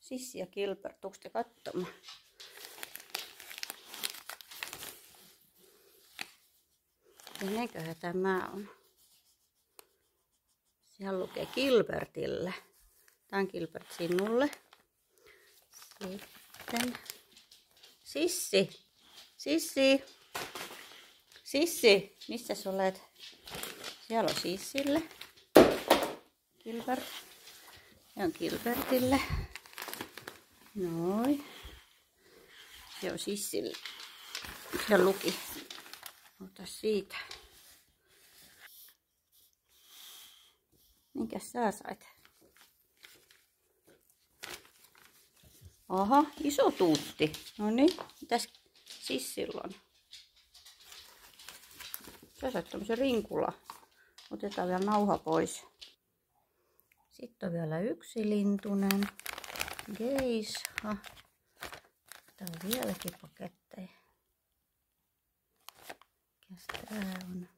Sissi ja Gilbert, tuuks te katsomaan? Kenenköhän tämä on? Siellä lukee Gilbertille. Tää on Gilbert sinulle. Sitten Sissi. Sissi. Sissi. Missä sä olet? Siellä on Sissille. Gilbert. Ja on Gilbertille. Noin. Se on Sissille. Siellä luki. Ota siitä. Minkäs sä sait? Aha, iso tuutti. No niin, mitäs Sissillä on? Sä sait tämmösen rinkula. Otetaan vielä nauha pois. Sitten on vielä yksi lintunen. Geisha. Tää on vieläkin paketteja. Mikäs tää on?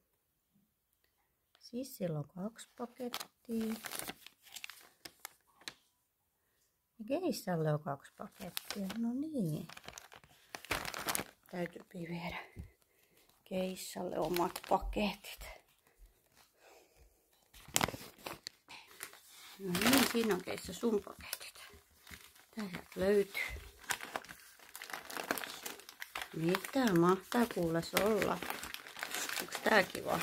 Sissillä on 2 pakettia. Ja Geissalle on 2 pakettia. No niin. Täytyy viedä Geissalle omat paketit. No niin, siinä on Geissa sun paketit. Täältä löytyy. Mitä mahtaa kuules olla? Onks tää kiva?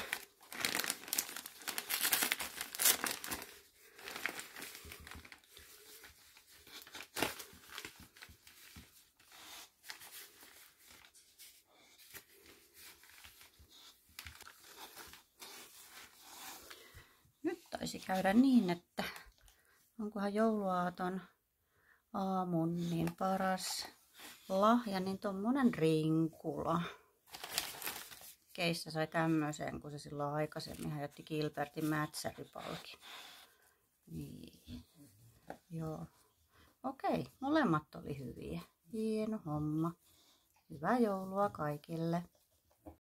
Nyt taisi käydä niin, että onkohan jouluaaton aamun niin paras lahja, niin tommonen rinkula. Geissa sai tämmösen, kun se silloin aikaisemmin hajotti Gilbertin mätsäripalkin. Niin. Joo. Okei, molemmat oli hyviä. Hieno homma. Hyvää joulua kaikille.